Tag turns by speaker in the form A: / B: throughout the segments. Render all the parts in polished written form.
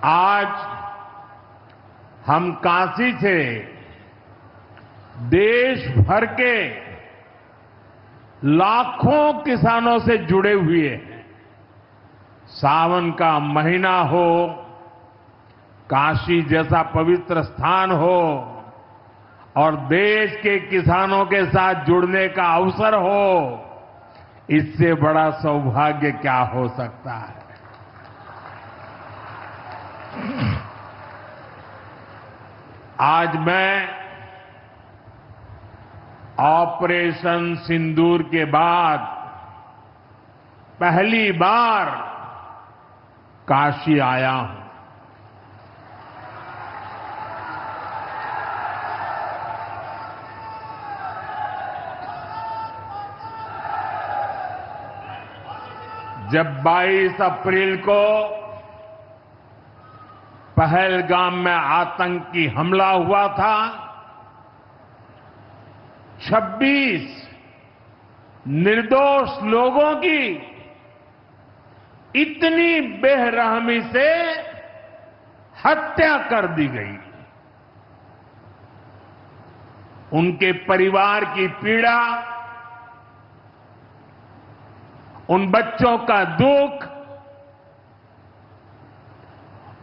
A: आज हम काशी से देश भर के लाखों किसानों से जुड़े हुए हैं। सावन का महीना हो, काशी जैसा पवित्र स्थान हो और देश के किसानों के साथ जुड़ने का अवसर हो, इससे बड़ा सौभाग्य क्या हो सकता है। आज मैं ऑपरेशन सिंदूर के बाद पहली बार काशी आया हूं। जब 22 अप्रैल को पहलगाम में आतंकी हमला हुआ था, 26 निर्दोष लोगों की इतनी बेरहमी से हत्या कर दी गई। उनके परिवार की पीड़ा, उन बच्चों का दुख,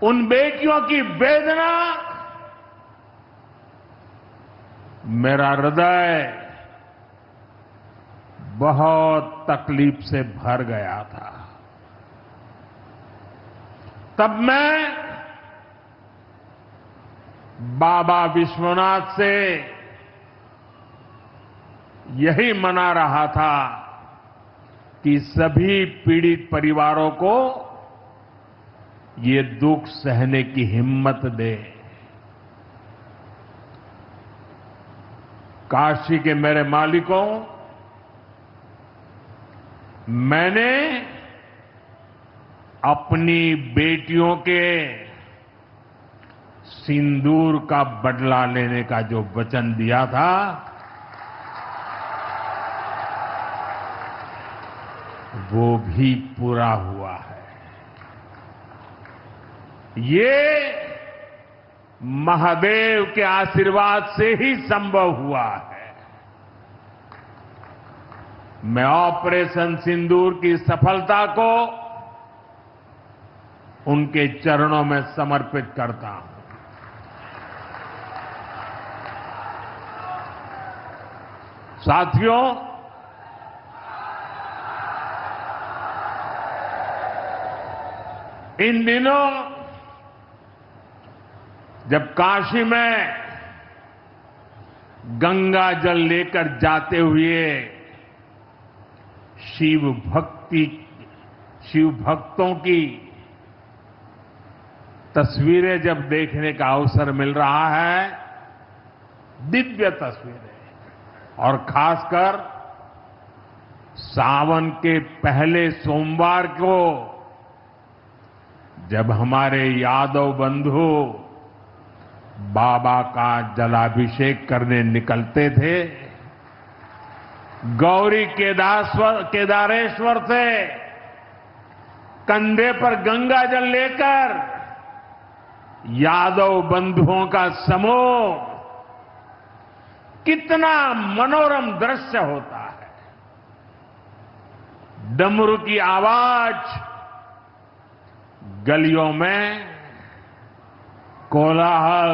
A: उन बेटियों की वेदना, मेरा हृदय बहुत तकलीफ से भर गया था। तब मैं बाबा विश्वनाथ से यही मना रहा था कि सभी पीड़ित परिवारों को ये दुख सहने की हिम्मत दे। काशी के मेरे मालिकों, मैंने अपनी बेटियों के सिंदूर का बदला लेने का जो वचन दिया था, वो भी पूरा हुआ है। ये महादेव के आशीर्वाद से ही संभव हुआ है। मैं ऑपरेशन सिंदूर की सफलता को उनके चरणों में समर्पित करता हूं। साथियों, इन दिनों जब काशी में गंगा जल लेकर जाते हुए शिव भक्तों की तस्वीरें जब देखने का अवसर मिल रहा है, दिव्य तस्वीरें, और खासकर सावन के पहले सोमवार को जब हमारे यादव बंधु बाबा का जलाभिषेक करने निकलते थे, गौरी केदारेश्वर से कंधे पर गंगा जल लेकर यादव बंधुओं का समूह, कितना मनोरम दृश्य होता है। डमरू की आवाज, गलियों में कोलाहल,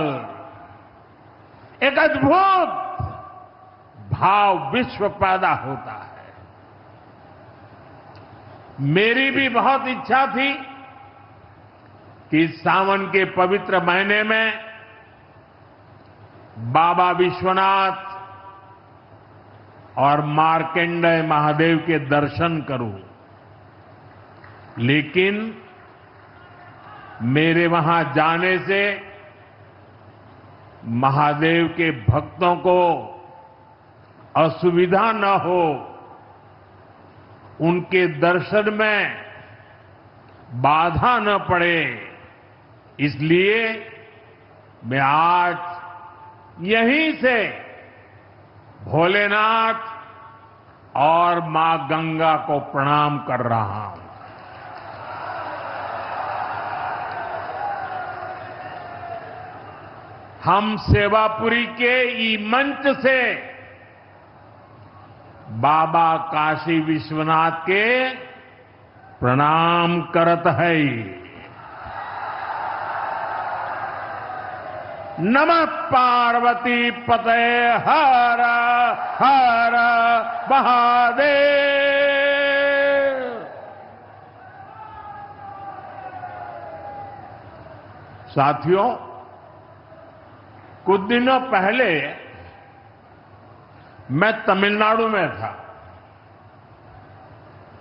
A: एक अद्भुत भाव विश्व पैदा होता है। मेरी भी बहुत इच्छा थी कि सावन के पवित्र महीने में बाबा विश्वनाथ और मार्कंडेय महादेव के दर्शन करूं, लेकिन मेरे वहां जाने से महादेव के भक्तों को असुविधा न हो, उनके दर्शन में बाधा न पड़े, इसलिए मैं आज यहीं से भोलेनाथ और मां गंगा को प्रणाम कर रहा हूं। हम सेवापुरी के ई मंच से बाबा काशी विश्वनाथ के प्रणाम करत है। नमः पार्वती पते हर हर महादेव। साथियों, कुछ दिनों पहले मैं तमिलनाडु में था।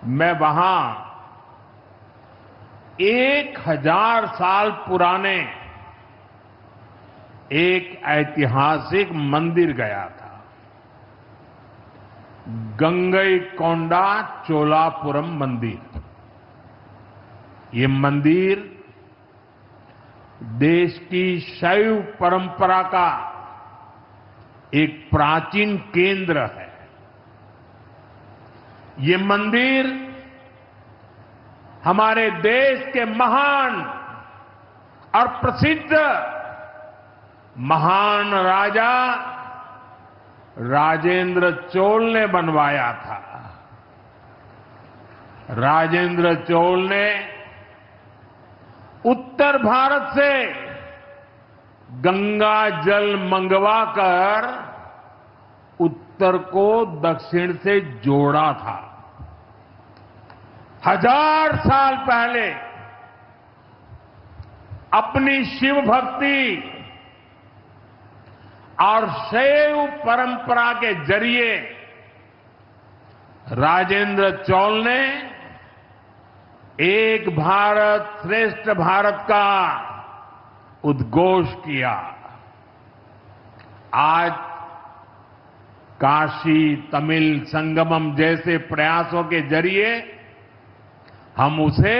A: मैं वहां 1000 साल पुराने एक ऐतिहासिक मंदिर गया था, गंगईकोंडा चोलापुरम मंदिर। ये मंदिर देश की शैव परंपरा का एक प्राचीन केंद्र है। ये मंदिर हमारे देश के महान और प्रसिद्ध महान राजा राजेंद्र चोल ने बनवाया था। राजेंद्र चोल ने उत्तर भारत से गंगा जल मंगवाकर उत्तर को दक्षिण से जोड़ा था। 1000 साल पहले अपनी शिव भक्ति और शैव परंपरा के जरिए राजेंद्र चोल ने एक भारत श्रेष्ठ भारत का उद्घोष किया। आज काशी तमिल संगमम जैसे प्रयासों के जरिए हम उसे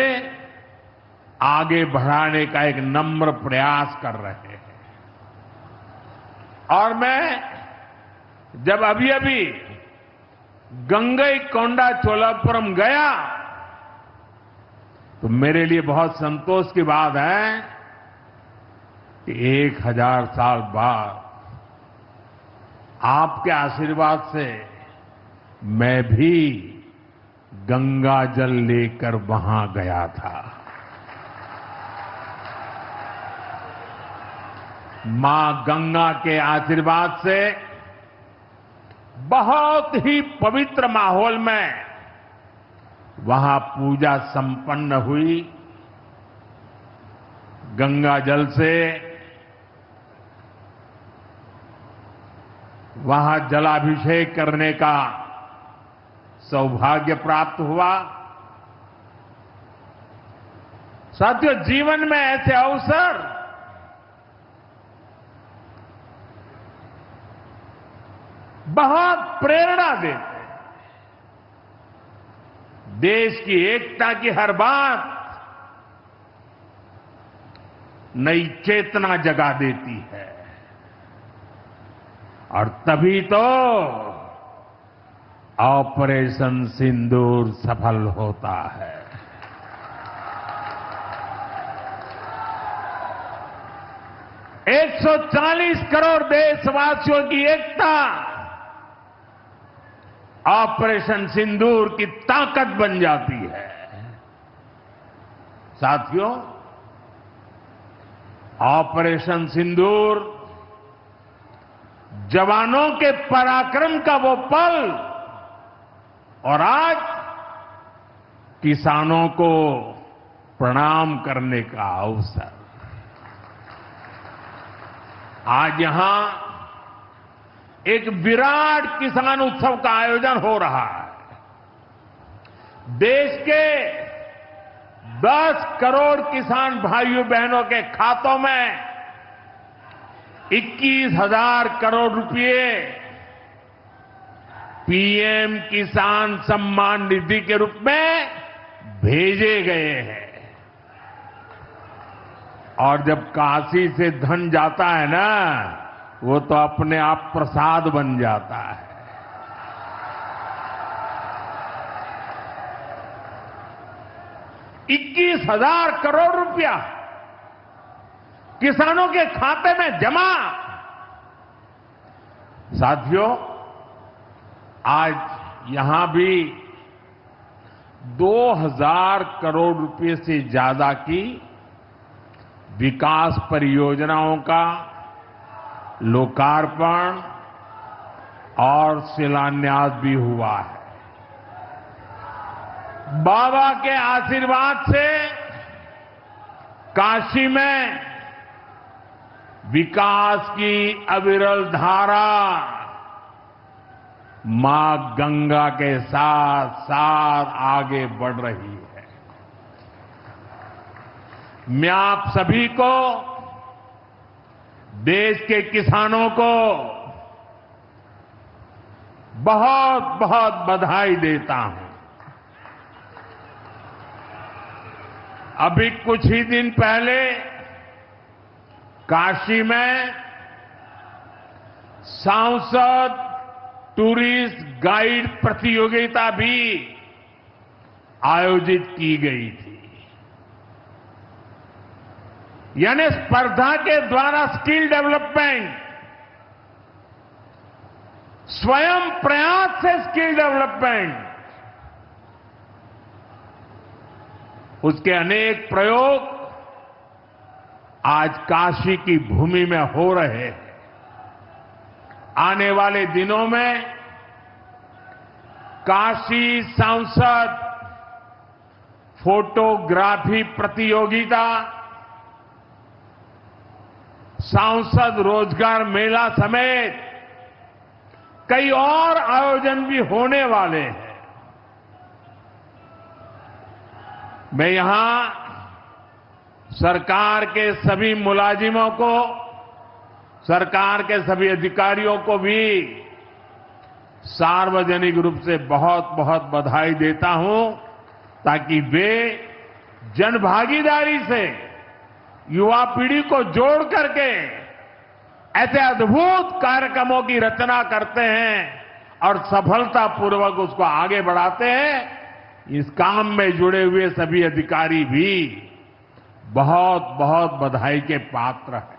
A: आगे बढ़ाने का एक नम्र प्रयास कर रहे हैं। और मैं जब अभी गंगईकोंडा चोलापुरम गया तो मेरे लिए बहुत संतोष की बात है कि 1000 साल बाद आपके आशीर्वाद से मैं भी गंगा जल लेकर वहां गया था। मां गंगा के आशीर्वाद से बहुत ही पवित्र माहौल में वहां पूजा संपन्न हुई। गंगा जल से वहां जलाभिषेक करने का सौभाग्य प्राप्त हुआ। साथियों, जीवन में ऐसे अवसर बहुत प्रेरणा देते हैं। देश की एकता की हर बात नई चेतना जगा देती है और तभी तो ऑपरेशन सिंदूर सफल होता है। एक 140 करोड़ देशवासियों की एकता ऑपरेशन सिंदूर की ताकत बन जाती है। साथियों, ऑपरेशन सिंदूर जवानों के पराक्रम का वो पल और आज किसानों को प्रणाम करने का अवसर। आज यहां एक विराट किसान उत्सव का आयोजन हो रहा है। देश के 10 करोड़ किसान भाइयों बहनों के खातों में 21,000 करोड़ रुपए पीएम किसान सम्मान निधि के रूप में भेजे गए हैं। और जब काशी से धन जाता है ना, वो तो अपने आप प्रसाद बन जाता है। ₹21,000 करोड़ किसानों के खाते में जमा। साथियों, आज यहां भी 2000 करोड़ रुपए से ज्यादा की विकास परियोजनाओं का लोकार्पण और शिलान्यास भी हुआ है। बाबा के आशीर्वाद से काशी में विकास की अविरल धारा मां गंगा के साथ साथ आगे बढ़ रही है। मैं आप सभी को, देश के किसानों को बहुत बहुत बधाई देता हूं। अभी कुछ ही दिन पहले काशी में सांसद टूरिस्ट गाइड प्रतियोगिता भी आयोजित की गई थी। यानी स्पर्धा के द्वारा स्किल डेवलपमेंट, स्वयं प्रयास से स्किल डेवलपमेंट, उसके अनेक प्रयोग आज काशी की भूमि में हो रहे हैं। आने वाले दिनों में काशी सांसद फोटोग्राफी प्रतियोगिता, सांसद रोजगार मेला समेत कई और आयोजन भी होने वाले हैं। मैं यहां सरकार के सभी मुलाजिमों को, सरकार के सभी अधिकारियों को भी सार्वजनिक रूप से बहुत बहुत बधाई देता हूं, ताकि वे जनभागीदारी से युवा पीढ़ी को जोड़ करके ऐसे अद्भुत कार्यक्रमों की रचना करते हैं और सफलतापूर्वक उसको आगे बढ़ाते हैं। इस काम में जुड़े हुए सभी अधिकारी भी बहुत बहुत बधाई के पात्र हैं।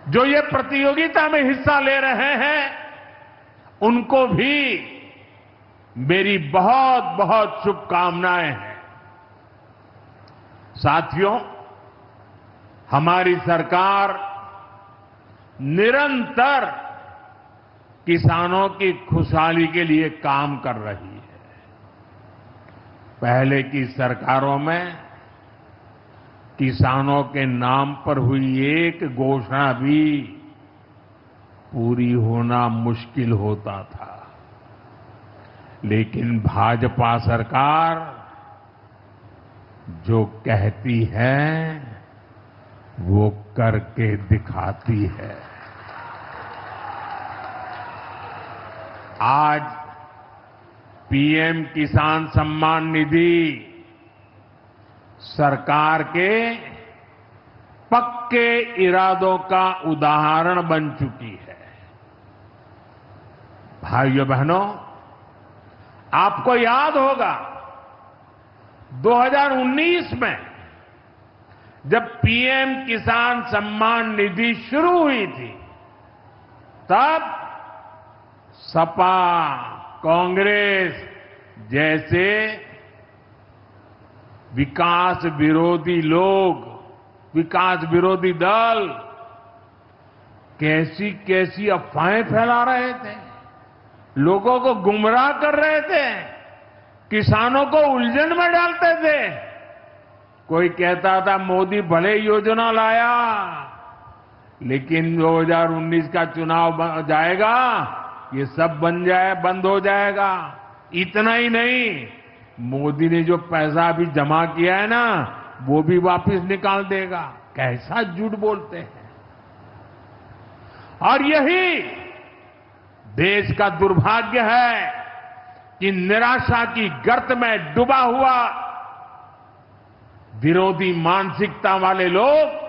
A: जो ये प्रतियोगिता में हिस्सा ले रहे हैं, उनको भी मेरी बहुत बहुत शुभकामनाएं हैं। साथियों, हमारी सरकार निरंतर किसानों की खुशहाली के लिए काम कर रही है। पहले की सरकारों में किसानों के नाम पर हुई एक घोषणा भी पूरी होना मुश्किल होता था, लेकिन भाजपा सरकार जो कहती है वो करके दिखाती है। आज पीएम किसान सम्मान निधि सरकार के पक्के इरादों का उदाहरण बन चुकी है। भाइयों बहनों, आपको याद होगा 2019 में जब पीएम किसान सम्मान निधि शुरू हुई थी, तब सपा, कांग्रेस जैसे विकास विरोधी लोग, विकास विरोधी दल कैसी कैसी अफवाहें फैला रहे थे, लोगों को गुमराह कर रहे थे, किसानों को उलझन में डालते थे। कोई कहता था मोदी भले योजना लाया, लेकिन 2019 का चुनाव जाएगा, ये सब बंद हो जाएगा। इतना ही नहीं, मोदी ने जो पैसा अभी जमा किया है ना, वो भी वापस निकाल देगा। कैसा झूठ बोलते हैं। और यही देश का दुर्भाग्य है कि निराशा की गर्त में डूबा हुआ विरोधी मानसिकता वाले लोग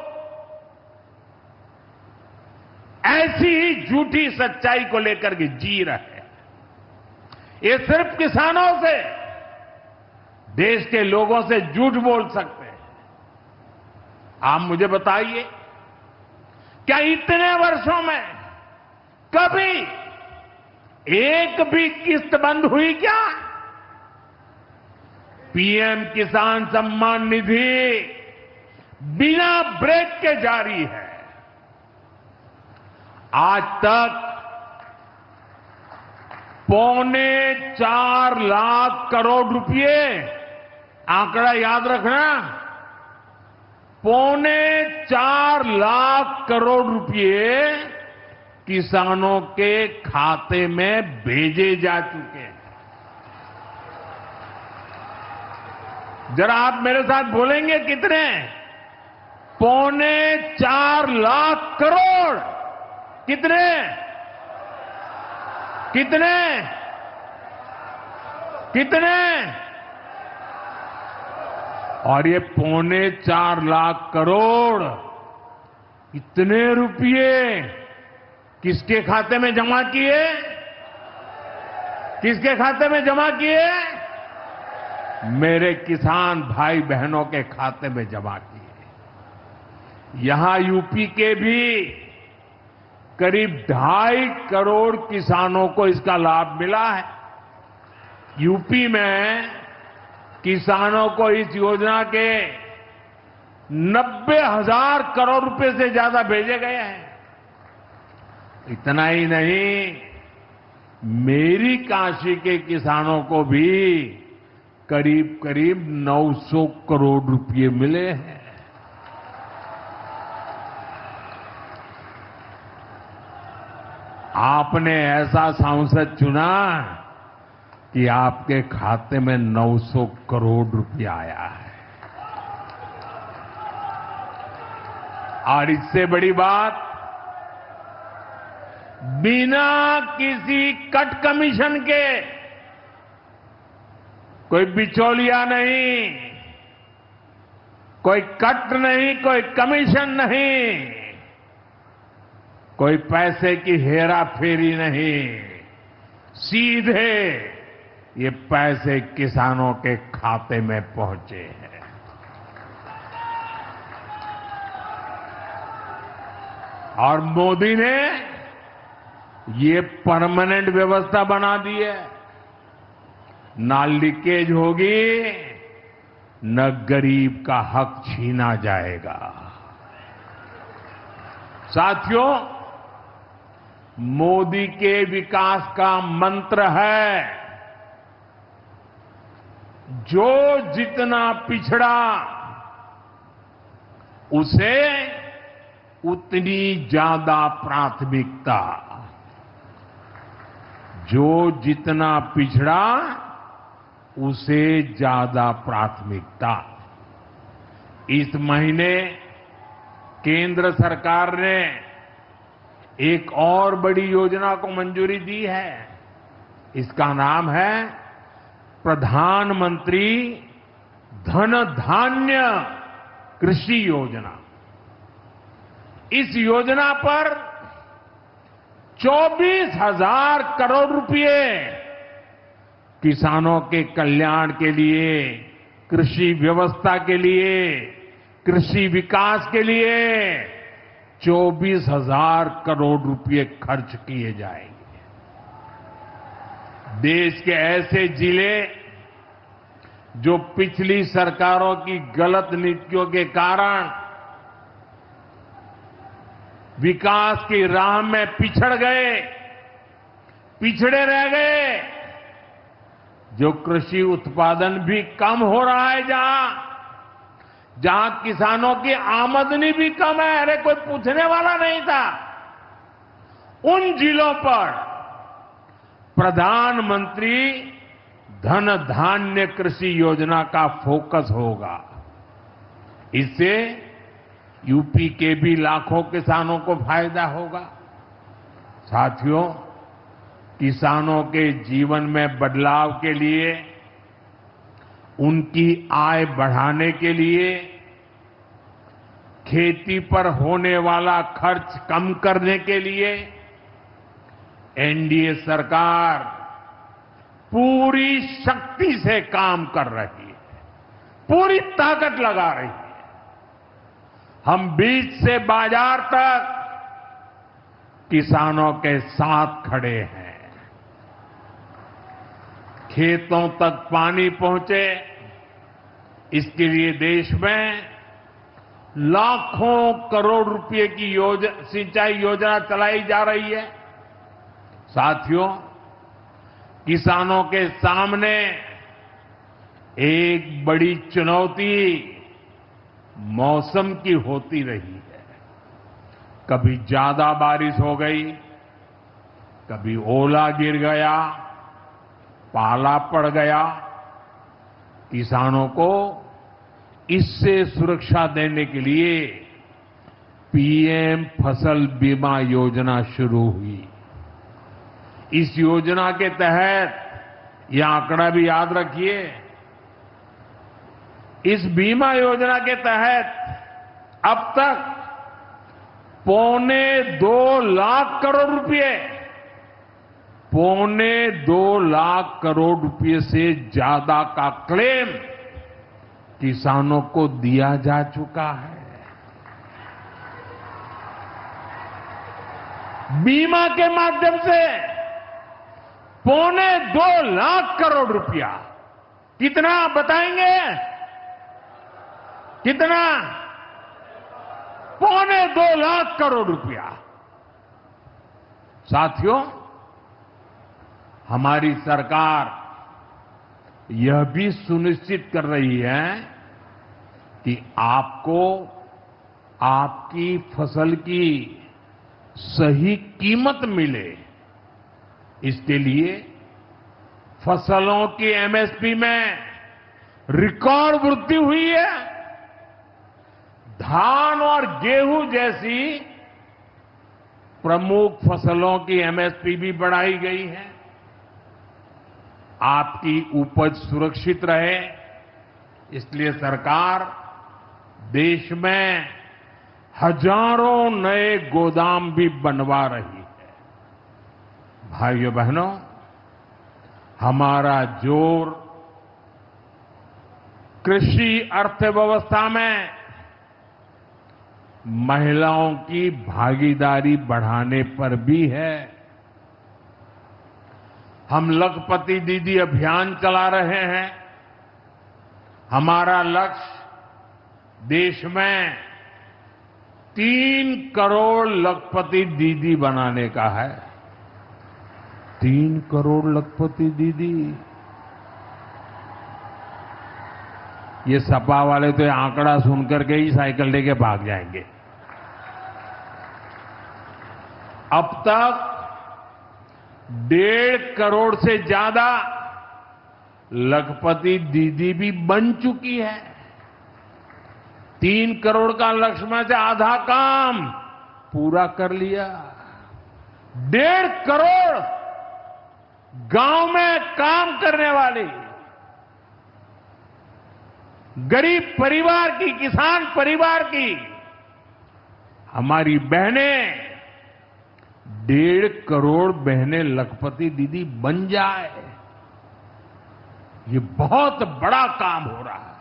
A: ऐसी ही झूठी सच्चाई को लेकर के जी रहे हैं। ये सिर्फ किसानों से, देश के लोगों से झूठ बोल सकते हैं। आप मुझे बताइए, क्या इतने वर्षों में कभी एक भी किस्त बंद हुई क्या? पीएम किसान सम्मान निधि बिना ब्रेक के जारी है। आज तक 4.25 लाख करोड़ रुपए, आंकड़ा याद रखना, 4.25 लाख करोड़ रुपए किसानों के खाते में भेजे जा चुके हैं। जरा आप मेरे साथ बोलेंगे कितने? 4.25 लाख करोड़। कितने? कितने? कितने? और ये 4.25 लाख करोड़ इतने रुपए किसके खाते में जमा किए? किसके खाते में जमा किए? मेरे किसान भाई बहनों के खाते में जमा किए। यहां यूपी के भी करीब 2.5 करोड़ किसानों को इसका लाभ मिला है। यूपी में किसानों को इस योजना के 90,000 करोड़ रुपए से ज्यादा भेजे गए हैं। इतना ही नहीं, मेरी काशी के किसानों को भी करीब करीब 900 करोड़ रुपए मिले हैं। आपने ऐसा सांसद चुना कि आपके खाते में 900 करोड़ रुपया आया है। और इससे बड़ी बात, बिना किसी कट कमीशन के, कोई बिचौलिया नहीं, कोई कट नहीं, कोई कमीशन नहीं, कोई पैसे की हेरा फेरी नहीं, सीधे ये पैसे किसानों के खाते में पहुंचे हैं। और मोदी ने ये परमानेंट व्यवस्था बना दी है। ना लीकेज होगी, न गरीब का हक छीना जाएगा। साथियों, मोदी के विकास का मंत्र है, जो जितना पिछड़ा उसे उतनी ज्यादा प्राथमिकता। जो जितना पिछड़ा उसे ज्यादा प्राथमिकता। इस महीने केंद्र सरकार ने एक और बड़ी योजना को मंजूरी दी है। इसका नाम है प्रधानमंत्री धन धान्य कृषि योजना। इस योजना पर 24,000 करोड़ रुपए किसानों के कल्याण के लिए, कृषि व्यवस्था के लिए, कृषि विकास के लिए 24,000 करोड़ रुपए खर्च किए जाएंगे। देश के ऐसे जिले जो पिछली सरकारों की गलत नीतियों के कारण विकास की राह में पिछड़ गए, पिछड़े रह गए, जो कृषि उत्पादन भी कम हो रहा है, जहां किसानों की आमदनी भी कम है, अरे कोई पूछने वाला नहीं था, उन जिलों पर प्रधानमंत्री धन धान्य कृषि योजना का फोकस होगा। इससे यूपी के भी लाखों किसानों को फायदा होगा। साथियों, किसानों के जीवन में बदलाव के लिए, उनकी आय बढ़ाने के लिए, खेती पर होने वाला खर्च कम करने के लिए एनडीए सरकार पूरी शक्ति से काम कर रही है, पूरी ताकत लगा रही है। हम बीज से बाजार तक किसानों के साथ खड़े हैं। खेतों तक पानी पहुंचे, इसके लिए देश में लाखों करोड़ रुपए की सिंचाई योजना चलाई जा रही है। साथियों, किसानों के सामने एक बड़ी चुनौती मौसम की होती रही है। कभी ज्यादा बारिश हो गई, कभी ओला गिर गया, पाला पड़ गया। किसानों को इससे सुरक्षा देने के लिए पीएम फसल बीमा योजना शुरू हुई। इस योजना के तहत यह आंकड़ा भी याद रखिए, इस बीमा योजना के तहत अब तक 2.25 लाख करोड़ रुपए, 2.25 लाख करोड़ रुपए से ज्यादा का क्लेम किसानों को दिया जा चुका है। बीमा के माध्यम से 2.25 लाख करोड़ रुपया, कितना बताएंगे? कितना? 2.25 लाख करोड़ रुपया। साथियों, हमारी सरकार यह भी सुनिश्चित कर रही है कि आपको आपकी फसल की सही कीमत मिले। इसके लिए फसलों की एमएसपी में रिकॉर्ड वृद्धि हुई है। धान और गेहूं जैसी प्रमुख फसलों की एमएसपी भी बढ़ाई गई है। आपकी उपज सुरक्षित रहे, इसलिए सरकार देश में हजारों नए गोदाम भी बनवा रही है। भाइयों बहनों, हमारा जोर कृषि अर्थव्यवस्था में महिलाओं की भागीदारी बढ़ाने पर भी है। हम लखपति दीदी अभियान चला रहे हैं। हमारा लक्ष्य देश में 3 करोड़ लखपति दीदी बनाने का है। 3 करोड़ लखपति दीदी। ये सपा वाले तो ये आंकड़ा सुनकर के ही साइकिल लेके भाग जाएंगे। अब तक 1.5 करोड़ से ज्यादा लखपति दीदी भी बन चुकी है। 3 करोड़ का लक्ष्य में से आधा काम पूरा कर लिया। 1.5 करोड़ गांव में काम करने वाली गरीब परिवार की, किसान परिवार की हमारी बहनें, 1.5 करोड़ बहनें लखपति दीदी बन जाए, ये बहुत बड़ा काम हो रहा है।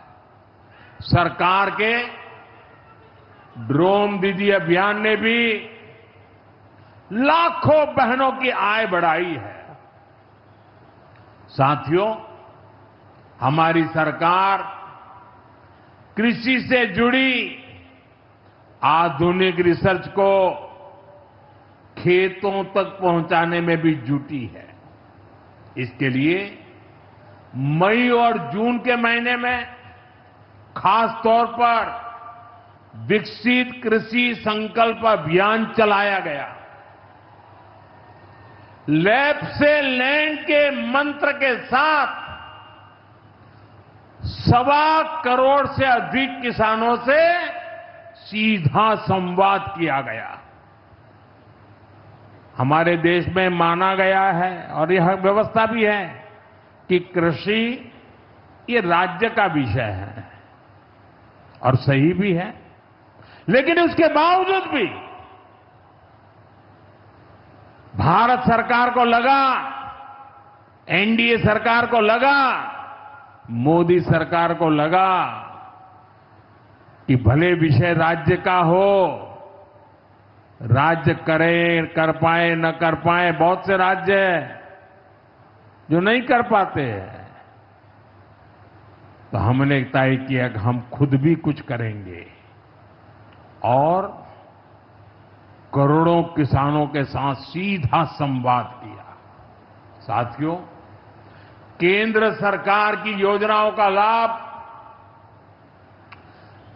A: सरकार के ड्रोन दीदी अभियान ने भी लाखों बहनों की आय बढ़ाई है। साथियों, हमारी सरकार कृषि से जुड़ी आधुनिक रिसर्च को खेतों तक पहुंचाने में भी जुटी है। इसके लिए मई और जून के महीने में खास तौर पर विकसित कृषि संकल्प अभियान चलाया गया। लैब से लैंड के मंत्र के साथ 1.25 करोड़ से अधिक किसानों से सीधा संवाद किया गया। हमारे देश में माना गया है और यह व्यवस्था भी है कि कृषि ये राज्य का विषय है और सही भी है, लेकिन उसके बावजूद भी भारत सरकार को लगा, एनडीए सरकार को लगा, मोदी सरकार को लगा कि भले विषय राज्य का हो, राज्य करे, कर पाए न कर पाए, बहुत से राज्य हैं जो नहीं कर पाते हैं। तो हमने तय किया कि हम खुद भी कुछ करेंगे और करोड़ों किसानों के साथ सीधा संवाद किया। साथियों, केंद्र सरकार की योजनाओं का लाभ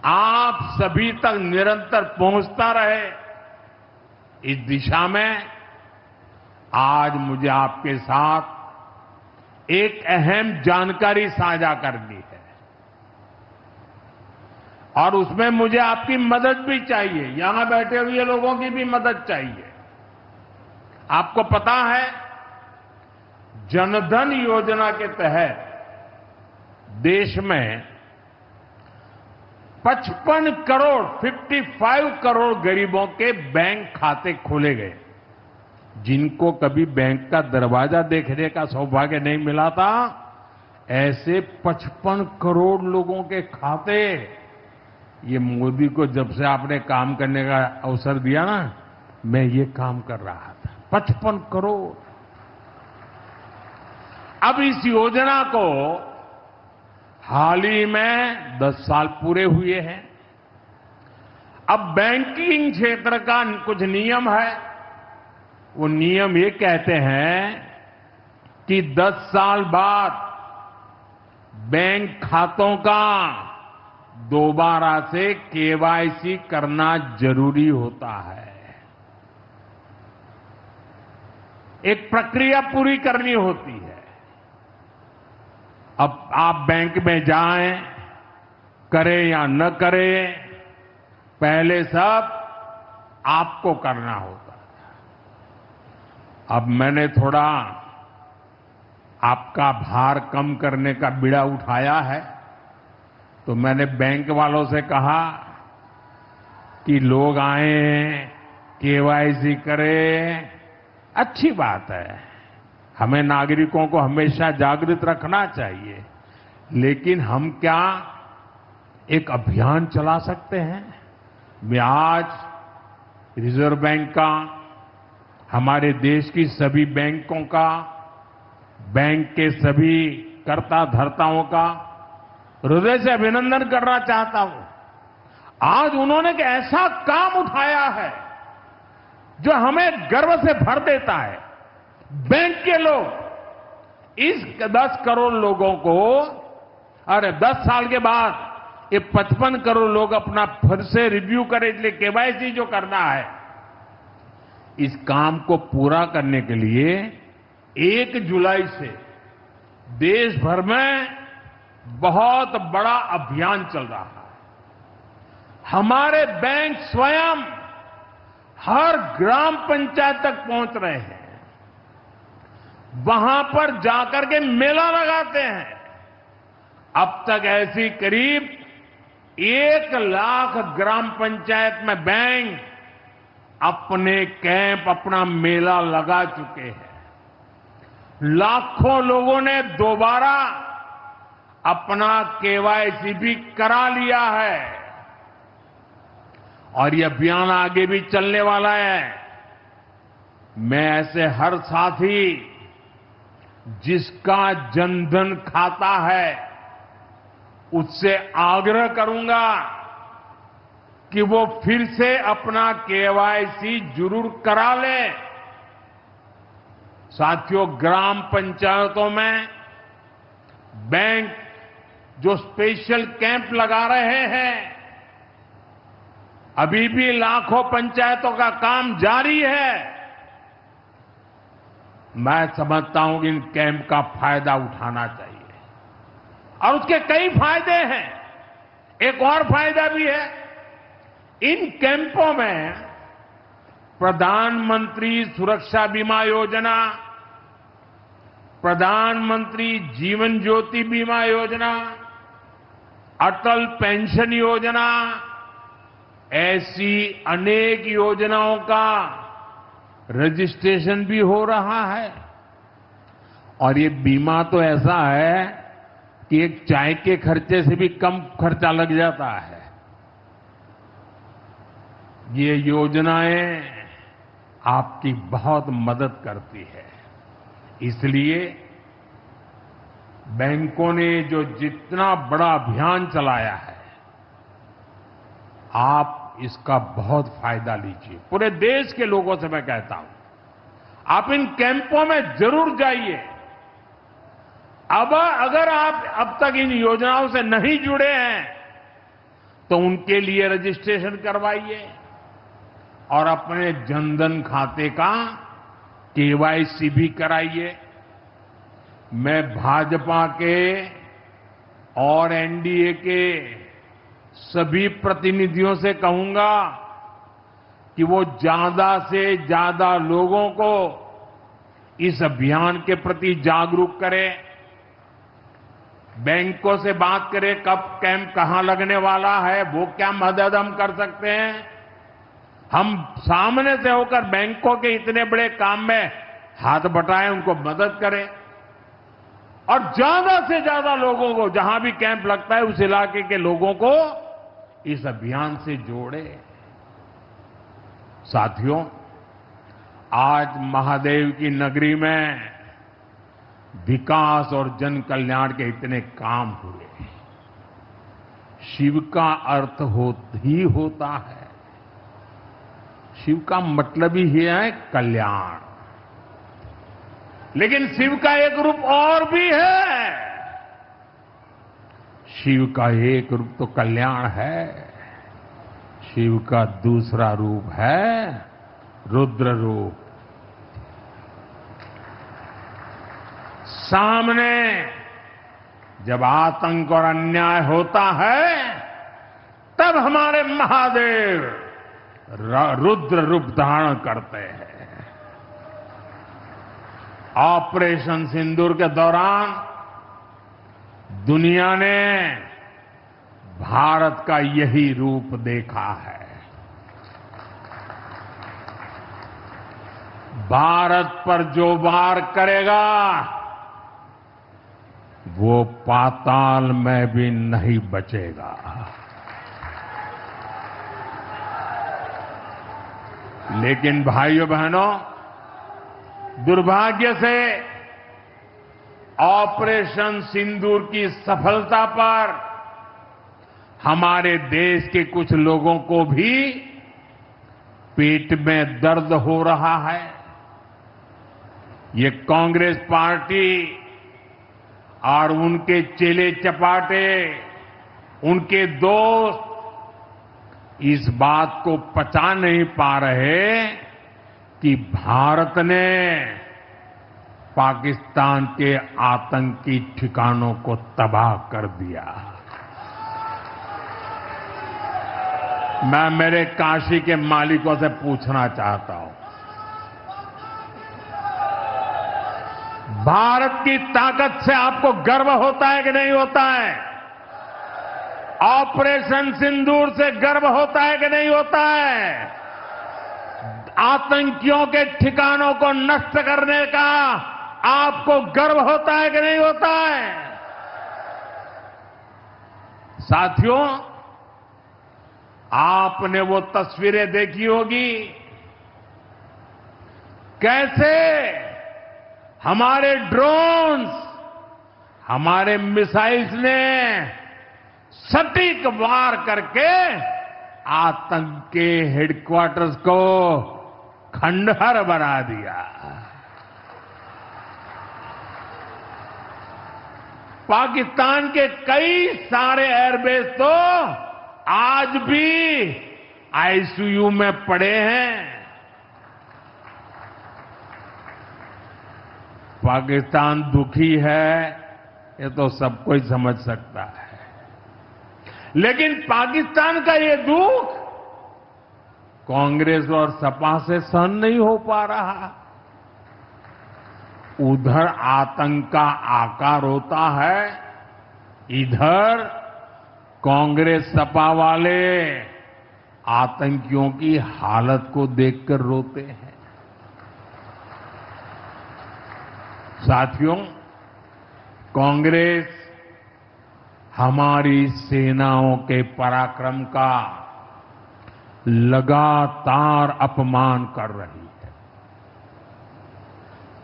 A: आप सभी तक निरंतर पहुंचता रहे, इस दिशा में आज मुझे आपके साथ एक अहम जानकारी साझा करनी है और उसमें मुझे आपकी मदद भी चाहिए। यहां बैठे हुए लोगों की भी मदद चाहिए। आपको पता है, जनधन योजना के तहत देश में 55 करोड़ गरीबों के बैंक खाते खोले गए। जिनको कभी बैंक का दरवाजा देखने का सौभाग्य नहीं मिला था, ऐसे 55 करोड़ लोगों के खाते, ये मोदी को जब से आपने काम करने का अवसर दिया ना, मैं ये काम कर रहा था। 55 करोड़। अब इस योजना को हाल ही में 10 साल पूरे हुए हैं। अब बैंकिंग क्षेत्र का कुछ नियम है। वो नियम ये कहते हैं कि 10 साल बाद बैंक खातों का दोबारा से केवाईसी करना जरूरी होता है। एक प्रक्रिया पूरी करनी होती है। अब आप बैंक में जाएं, करें या न करें, पहले सब आपको करना होता है। अब मैंने थोड़ा आपका भार कम करने का बीड़ा उठाया है, तो मैंने बैंक वालों से कहा कि लोग आएं, केवाईसी करें, अच्छी बात है। हमें नागरिकों को हमेशा जागृत रखना चाहिए, लेकिन हम क्या एक अभियान चला सकते हैं? मैं आज रिजर्व बैंक का, हमारे देश की सभी बैंकों का, बैंक के सभी कर्ता धर्ताओं का हृदय से अभिनंदन करना चाहता हूं। आज उन्होंने एक ऐसा काम उठाया है जो हमें गर्व से भर देता है। बैंक के लोग इस 10 करोड़ लोगों को, अरे 10 साल के बाद ये 55 करोड़ लोग अपना फिर से रिव्यू करें, इसलिए केवाईसी जो करना है, इस काम को पूरा करने के लिए 1 जुलाई से देश भर में बहुत बड़ा अभियान चल रहा है। हमारे बैंक स्वयं हर ग्राम पंचायत तक पहुंच रहे हैं, वहां पर जाकर के मेला लगाते हैं। अब तक ऐसी करीब 1 लाख ग्राम पंचायत में बैंक अपने कैंप, अपना मेला लगा चुके हैं। लाखों लोगों ने दोबारा अपना केवाईसी भी करा लिया है और ये अभियान आगे भी चलने वाला है। मैं ऐसे हर साथी जिसका जनधन खाता है उससे आग्रह करूंगा कि वो फिर से अपना केवाईसी जरूर करा ले। साथियों, ग्राम पंचायतों में बैंक जो स्पेशल कैंप लगा रहे हैं, अभी भी लाखों पंचायतों का काम जारी है। मैं समझता हूं कि इन कैंप का फायदा उठाना चाहिए और उसके कई फायदे हैं। एक और फायदा भी है, इन कैंपों में प्रधानमंत्री सुरक्षा बीमा योजना, प्रधानमंत्री जीवन ज्योति बीमा योजना, अटल पेंशन योजना, ऐसी अनेक योजनाओं का रजिस्ट्रेशन भी हो रहा है। और ये बीमा तो ऐसा है कि एक चाय के खर्चे से भी कम खर्चा लग जाता है। ये योजनाएं आपकी बहुत मदद करती है। इसलिए बैंकों ने जो जितना बड़ा अभियान चलाया है, आप इसका बहुत फायदा लीजिए। पूरे देश के लोगों से मैं कहता हूं, आप इन कैंपों में जरूर जाइए। अब अगर आप अब तक इन योजनाओं से नहीं जुड़े हैं, तो उनके लिए रजिस्ट्रेशन करवाइए और अपने जनधन खाते का केवाईसी भी कराइए। मैं भाजपा के और एनडीए के सभी प्रतिनिधियों से कहूंगा कि वो ज्यादा से ज्यादा लोगों को इस अभियान के प्रति जागरूक करें। बैंकों से बात करें, कब कैंप कहां लगने वाला है, वो क्या मदद हम कर सकते हैं। हम सामने से होकर बैंकों के इतने बड़े काम में हाथ बटाएं, उनको मदद करें और ज्यादा से ज्यादा लोगों को, जहां भी कैंप लगता है उस इलाके के लोगों को इस अभियान से जोड़े। साथियों, आज महादेव की नगरी में विकास और जन कल्याण के इतने काम हुए। शिव का अर्थ ही होता है, शिव का मतलब ही है कल्याण। लेकिन शिव का एक रूप और भी है। शिव का एक रूप तो कल्याण है, शिव का दूसरा रूप है रुद्र रूप। सामने जब आतंक और अन्याय होता है, तब हमारे महादेव रुद्र रूप धारण करते हैं। ऑपरेशन सिंदूर के दौरान दुनिया ने भारत का यही रूप देखा है। भारत पर जो वार करेगा वो पाताल में भी नहीं बचेगा। लेकिन भाइयों बहनों, दुर्भाग्य से ऑपरेशन सिंदूर की सफलता पर हमारे देश के कुछ लोगों को भी पेट में दर्द हो रहा है। ये कांग्रेस पार्टी और उनके चेले चपाटे, उनके दोस्त इस बात को पचा नहीं पा रहे कि भारत ने पाकिस्तान के आतंकी ठिकानों को तबाह कर दिया। मैं मेरे काशी के मालिकों से पूछना चाहता हूं, भारत की ताकत से आपको गर्व होता है कि नहीं होता है? ऑपरेशन सिंदूर से गर्व होता है कि नहीं होता है? आतंकियों के ठिकानों को नष्ट करने का आपको गर्व होता है कि नहीं होता है? साथियों, आपने वो तस्वीरें देखी होगी, कैसे हमारे ड्रोन्स, हमारे मिसाइल्स ने सटीक वार करके आतंक के हेडक्वार्टर्स को खंडहर बना दिया। पाकिस्तान के कई सारे एयरबेस तो आज भी आईसीयू में पड़े हैं। पाकिस्तान दुखी है, ये तो सब कोई समझ सकता है। लेकिन पाकिस्तान का ये दुख कांग्रेस और सपा से सहन नहीं हो पा रहा। उधर आतंक का आकार होता है, इधर कांग्रेस सपा वाले आतंकियों की हालत को देखकर रोते हैं। साथियों, कांग्रेस हमारी सेनाओं के पराक्रम का लगातार अपमान कर रही है।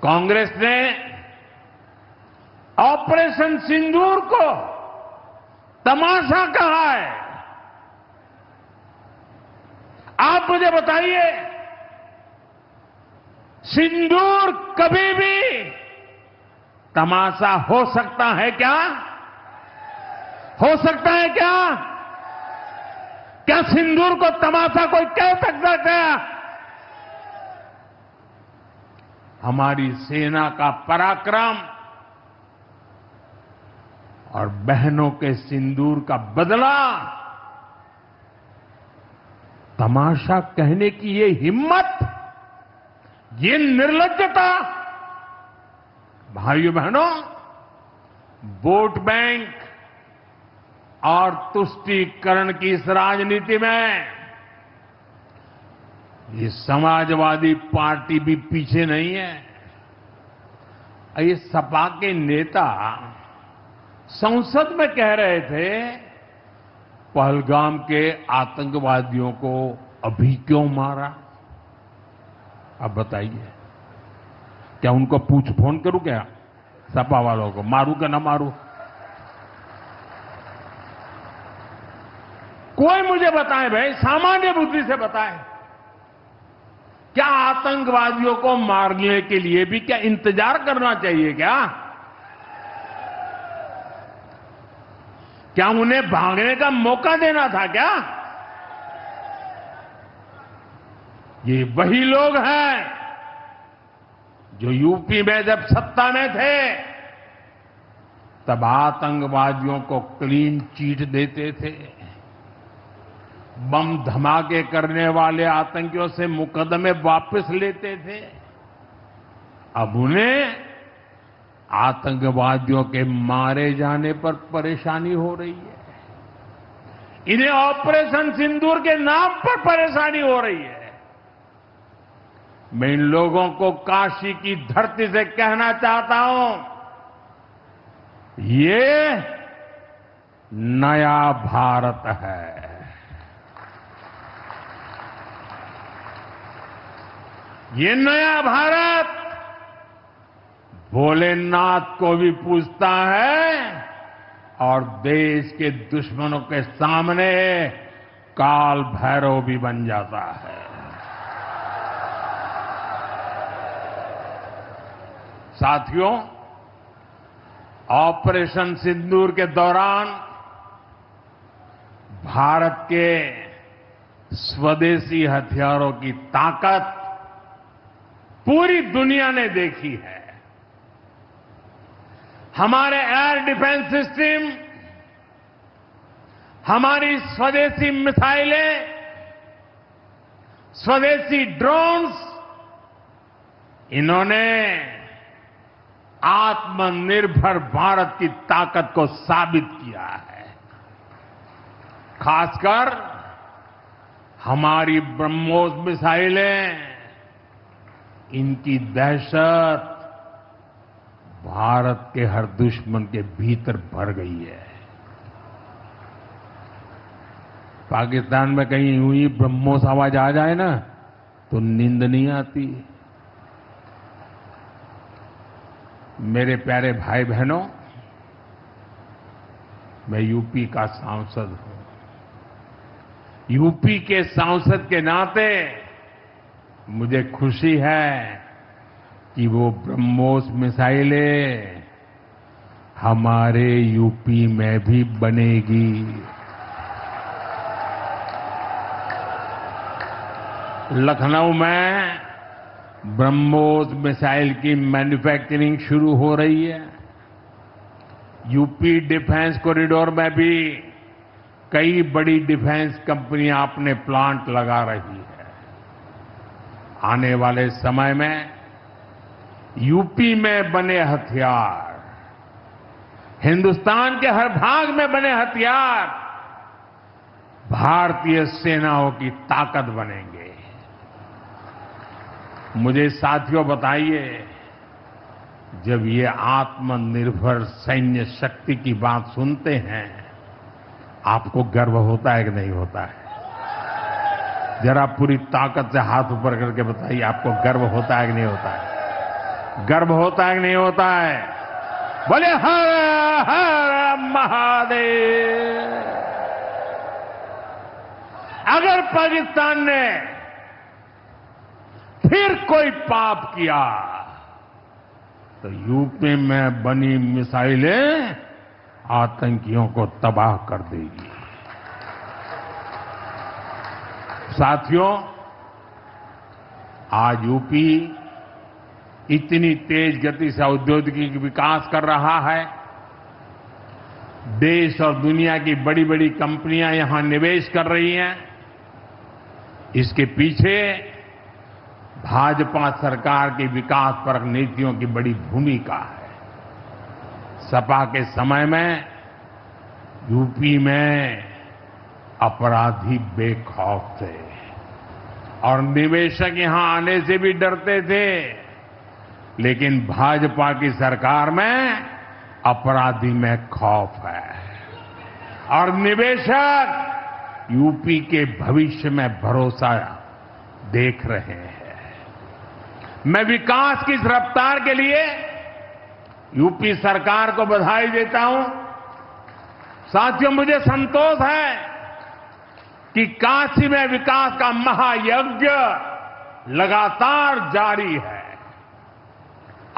A: कांग्रेस ने ऑपरेशन सिंदूर को तमाशा कहा है। आप मुझे बताइए, सिंदूर कभी भी तमाशा हो सकता है क्या? हो सकता है क्या? क्या सिंदूर को तमाशा कोई कह सकता है क्या? हमारी सेना का पराक्रम और बहनों के सिंदूर का बदला तमाशा कहने की ये हिम्मत, ये निर्लज्जता, भाइयों बहनों, वोट बैंक और तुष्टीकरण की इस राजनीति में ये समाजवादी पार्टी भी पीछे नहीं है। ये सपा के नेता संसद में कह रहे थे, पहलगाम के आतंकवादियों को अभी क्यों मारा? अब बताइए, क्या उनको पूछ फोन करूं क्या? सपा वालों को मारूं कि ना मारूं? कोई मुझे बताए भाई, सामान्य बुद्धि से बताए, क्या आतंकवादियों को मारने के लिए भी क्या इंतजार करना चाहिए क्या? क्या उन्हें भागने का मौका देना था क्या? ये वही लोग हैं जो यूपी में जब सत्ता में थे तब आतंकवादियों को क्लीन चिट देते थे, बम धमाके करने वाले आतंकियों से मुकदमे वापस लेते थे। अब उन्हें आतंकवादियों के मारे जाने पर परेशानी हो रही है। इन्हें ऑपरेशन सिंदूर के नाम पर परेशानी हो रही है। मैं इन लोगों को काशी की धरती से कहना चाहता हूं, ये नया भारत है। ये नया भारत भोलेनाथ को भी पूजता है और देश के दुश्मनों के सामने काल भैरव भी बन जाता है। साथियों, ऑपरेशन सिंदूर के दौरान भारत के स्वदेशी हथियारों की ताकत पूरी दुनिया ने देखी है। हमारे एयर डिफेंस सिस्टम, हमारी स्वदेशी मिसाइलें, स्वदेशी ड्रोन्स, इन्होंने आत्मनिर्भर भारत की ताकत को साबित किया है। खासकर हमारी ब्रह्मोस मिसाइलें, इनकी दहशत भारत के हर दुश्मन के भीतर भर गई है। पाकिस्तान में कहीं यूं ही ब्रह्मोस आवाज आ जाए ना तो नींद नहीं आती। मेरे प्यारे भाई बहनों, मैं यूपी का सांसद हूं। यूपी के सांसद के नाते मुझे खुशी है कि वो ब्रह्मोस मिसाइलें हमारे यूपी में भी बनेगी। लखनऊ में ब्रह्मोस मिसाइल की मैन्युफैक्चरिंग शुरू हो रही है। यूपी डिफेंस कॉरिडोर में भी कई बड़ी डिफेंस कंपनियां अपने प्लांट लगा रही है। आने वाले समय में यूपी में बने हथियार, हिंदुस्तान के हर भाग में बने हथियार भारतीय सेनाओं की ताकत बनेंगे। मुझे साथियों बताइए, जब ये आत्मनिर्भर सैन्य शक्ति की बात सुनते हैं, आपको गर्व होता है कि नहीं होता है? जरा पूरी ताकत से हाथ ऊपर करके बताइए, आपको गर्व होता है कि नहीं होता है? गर्व होता है कि नहीं होता है? बोले हर हर महादेव। अगर पाकिस्तान ने फिर कोई पाप किया तो यूपी में बनी मिसाइलें आतंकियों को तबाह कर देगी। साथियों, आज यूपी इतनी तेज गति से औद्योगिक विकास कर रहा है। देश और दुनिया की बड़ी बड़ी कंपनियां यहां निवेश कर रही हैं। इसके पीछे भाजपा सरकार की विकासपरक नीतियों की बड़ी भूमिका है। सपा के समय में यूपी में अपराधी बेखौफ थे और निवेशक यहां आने से भी डरते थे, लेकिन भाजपा की सरकार में अपराधी में खौफ है और निवेशक यूपी के भविष्य में भरोसा देख रहे हैं। मैं विकास की इस रफ्तार के लिए यूपी सरकार को बधाई देता हूं। साथियों, मुझे संतोष है कि काशी में विकास का महायज्ञ लगातार जारी है।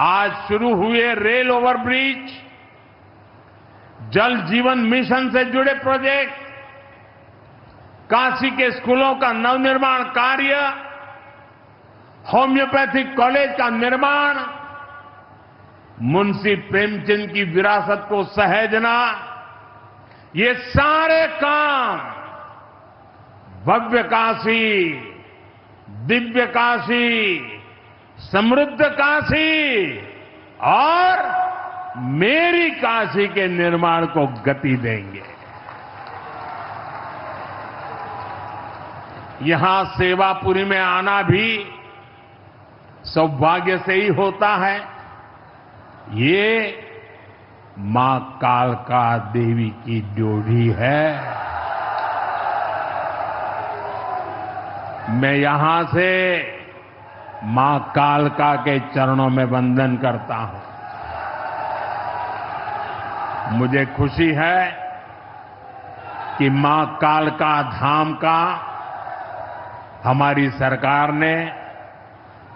A: आज शुरू हुए रेल ओवरब्रिज, जल जीवन मिशन से जुड़े प्रोजेक्ट, काशी के स्कूलों का नवनिर्माण कार्य, होम्योपैथिक कॉलेज का निर्माण, मुंशी प्रेमचंद की विरासत को सहेजना, ये सारे काम भव्य काशी, दिव्य काशी, समृद्ध काशी और मेरी काशी के निर्माण को गति देंगे। यहां सेवापुरी में आना भी सौभाग्य से ही होता है। ये मां कालका देवी की ड्योढ़ी है। मैं यहां से मां कालका के चरणों में वंदन करता हूं। मुझे खुशी है कि मां कालका धाम का हमारी सरकार ने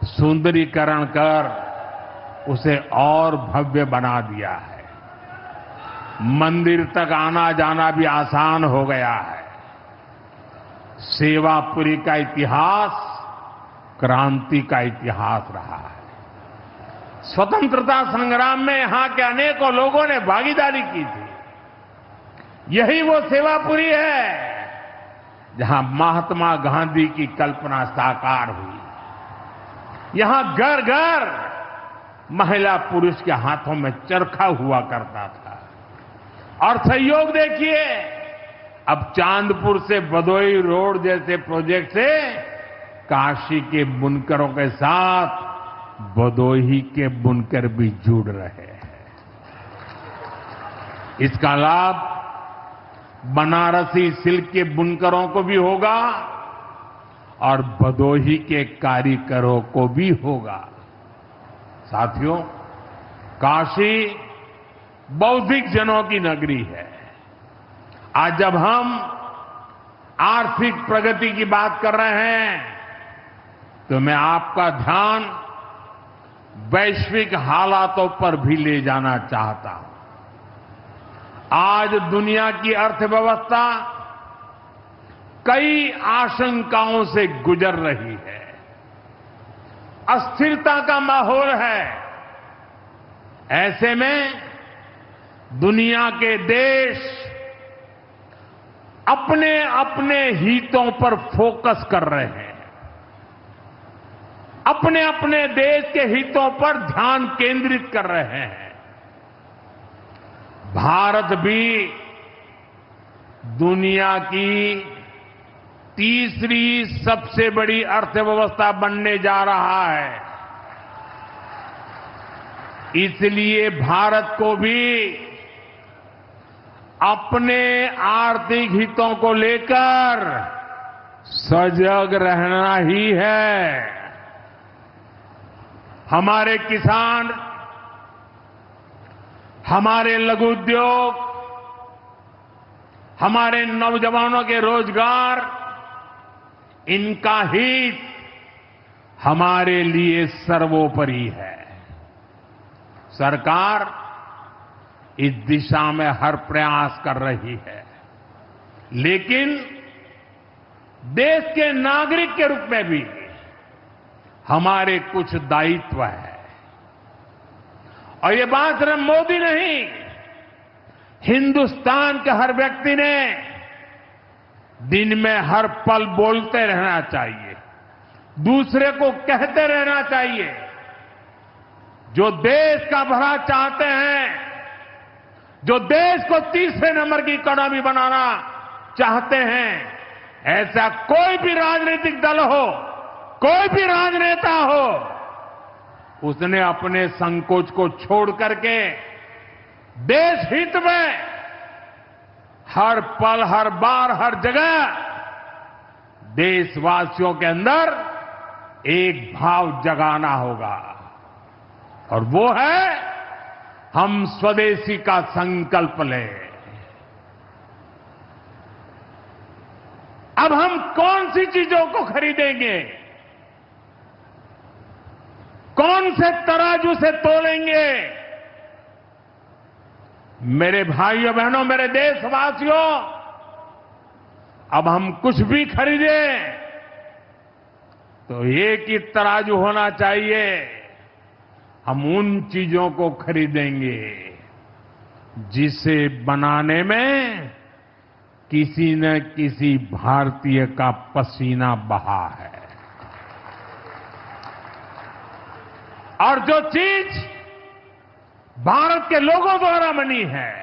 A: सुंदरीकरण कर उसे और भव्य बना दिया है। मंदिर तक आना जाना भी आसान हो गया है। सेवापुरी का इतिहास क्रांति का इतिहास रहा है। स्वतंत्रता संग्राम में यहां के अनेकों लोगों ने भागीदारी की थी। यही वो सेवापुरी है जहां महात्मा गांधी की कल्पना साकार हुई। यहां घर घर महिला पुरुष के हाथों में चरखा हुआ करता था। और सहयोग देखिए, अब चांदपुर से भदोई रोड जैसे प्रोजेक्ट से काशी के बुनकरों के साथ भदोही के बुनकर भी जुड़ रहे हैं। इसका लाभ बनारसी सिल्क के बुनकरों को भी होगा और भदोही के कारीगरों को भी होगा। साथियों, काशी बौद्धिक जनों की नगरी है। आज जब हम आर्थिक प्रगति की बात कर रहे हैं तो मैं आपका ध्यान वैश्विक हालातों पर भी ले जाना चाहता हूं। आज दुनिया की अर्थव्यवस्था कई आशंकाओं से गुजर रही है। अस्थिरता का माहौल है। ऐसे में दुनिया के देश अपने अपने हितों पर फोकस कर रहे हैं। अपने अपने देश के हितों पर ध्यान केंद्रित कर रहे हैं। भारत भी दुनिया की तीसरी सबसे बड़ी अर्थव्यवस्था बनने जा रहा है। इसलिए भारत को भी अपने आर्थिक हितों को लेकर सजग रहना ही है। हमारे किसान, हमारे लघु उद्योग, हमारे नौजवानों के रोजगार, इनका हित हमारे लिए सर्वोपरि है। सरकार इस दिशा में हर प्रयास कर रही है, लेकिन देश के नागरिक के रूप में भी हमारे कुछ दायित्व है। और ये बात सिर्फ मोदी नहीं, हिंदुस्तान के हर व्यक्ति ने दिन में हर पल बोलते रहना चाहिए, दूसरे को कहते रहना चाहिए। जो देश का भला चाहते हैं, जो देश को तीसरे नंबर की इकोनॉमी बनाना चाहते हैं, ऐसा कोई भी राजनीतिक दल हो, कोई भी राजनेता हो, उसने अपने संकोच को छोड़ करके देश हित में हर पल, हर बार, हर जगह देशवासियों के अंदर एक भाव जगाना होगा, और वो है हम स्वदेशी का संकल्प लें। अब हम कौन सी चीजों को खरीदेंगे, कौन से तराजू से तोलेंगे? मेरे भाइयों बहनों, मेरे देशवासियों, अब हम कुछ भी खरीदें तो एक ही तराजू होना चाहिए। हम उन चीजों को खरीदेंगे जिसे बनाने में किसी न किसी भारतीय का पसीना बहा है। और जो चीज भारत के लोगों द्वारा बनी है,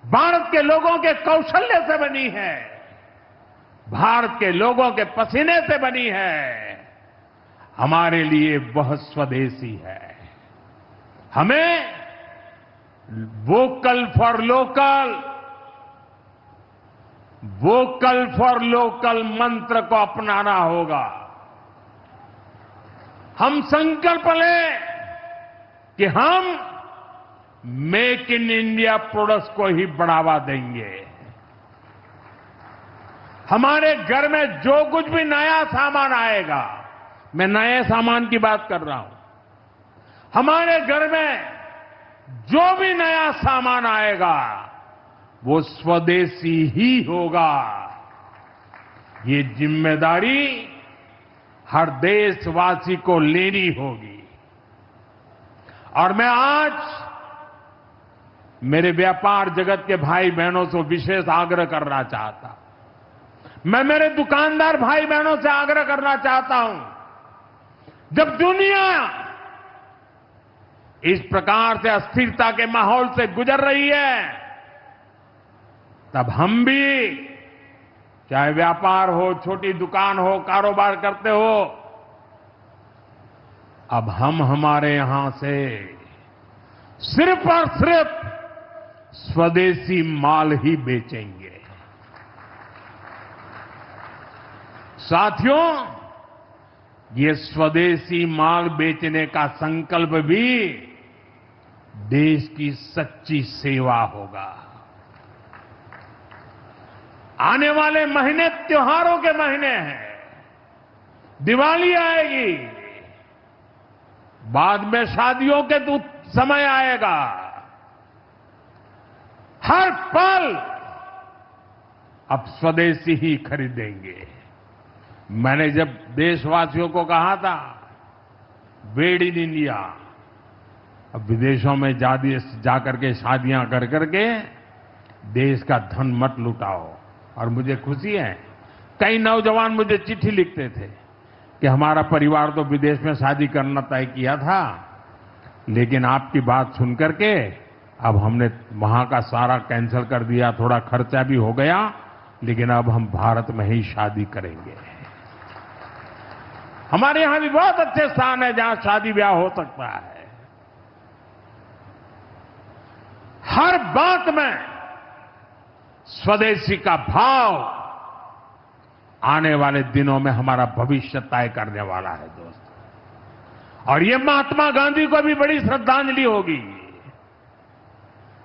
A: भारत के लोगों के कौशल्य से बनी है, भारत के लोगों के पसीने से बनी है, हमारे लिए वह स्वदेशी है। हमें vocal for local, vocal for local मंत्र को अपनाना होगा। हम संकल्प लें कि हम मेक इन इंडिया प्रोडक्ट्स को ही बढ़ावा देंगे। हमारे घर में जो कुछ भी नया सामान आएगा, मैं नए सामान की बात कर रहा हूं, हमारे घर में जो भी नया सामान आएगा वो स्वदेशी ही होगा। ये जिम्मेदारी हर देशवासी को लेनी होगी। और मैं आज मेरे व्यापार जगत के भाई बहनों से विशेष आग्रह करना चाहता हूं। मैं मेरे दुकानदार भाई बहनों से आग्रह करना चाहता हूं, जब दुनिया इस प्रकार से अस्थिरता के माहौल से गुजर रही है, तब हम भी, चाहे व्यापार हो, छोटी दुकान हो, कारोबार करते हो, अब हम हमारे यहां से सिर्फ और सिर्फ स्वदेशी माल ही बेचेंगे। साथियों, ये स्वदेशी माल बेचने का संकल्प भी देश की सच्ची सेवा होगा। आने वाले महीने त्योहारों के महीने हैं, दिवाली आएगी, बाद में शादियों के समय आएगा। हर पल अब स्वदेशी ही खरीदेंगे। मैंने जब देशवासियों को कहा था मेड इन इंडिया, अब विदेशों में जाकर के शादियां कर करके देश का धन मत लुटाओ। और मुझे खुशी है, कई नौजवान मुझे चिट्ठी लिखते थे कि हमारा परिवार तो विदेश में शादी करना तय किया था, लेकिन आपकी बात सुन करके अब हमने वहां का सारा कैंसिल कर दिया, थोड़ा खर्चा भी हो गया, लेकिन अब हम भारत में ही शादी करेंगे। हमारे यहां भी बहुत अच्छे स्थान है जहां शादी ब्याह हो सकता है। हर बात में स्वदेशी का भाव आने वाले दिनों में हमारा भविष्य तय करने वाला है दोस्तों। और ये महात्मा गांधी को भी बड़ी श्रद्धांजलि होगी।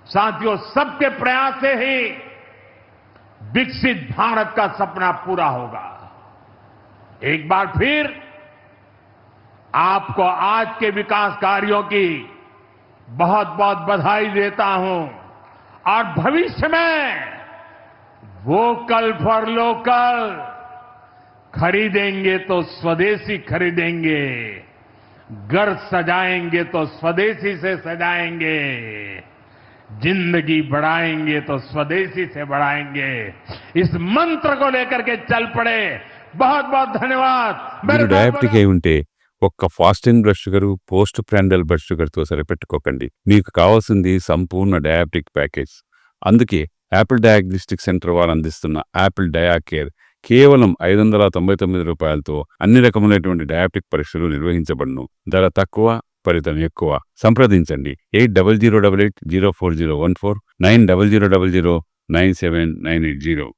A: साथियों, सबके प्रयास से ही विकसित भारत का सपना पूरा होगा। एक बार फिर आपको आज के विकास कार्यों की बहुत बहुत बधाई देता हूं और भविष्य में वोकल फॉर लोकल, खरीदेंगे तो स्वदेशी खरीदेंगे, घर सजाएंगे तो स्वदेशी से सजाएंगे, जिंदगी बढ़ाएंगे तो स्वदेशी से बढ़ाएंगे, इस मंत्र को लेकर के चल पड़े। बहुत बहुत धन्यवाद।
B: మీరు డయాబెటిక్ అయి ఉంటే ఒక్క fasting blood sugar, post prandial blood షుగర్తో సరిపెట్టుకోకండి. మీకు కావాల్సింది సంపూర్ణ డయాబెటిక్ ప్యాకేజ్. అందుకే యాపిల్ డయాగ్నోస్టిక్ సెంటర్ వారు అందిస్తున్న యాపిల్ డయా కేర్ కేవలం ₹599 అన్ని రకములైనటువంటి డయాబెటిక్ పరీక్షలు నిర్వహించబడును. ధర తక్కువ, ఫలితం ఎక్కువ. సంప్రదించండి 8008804014 9000009790.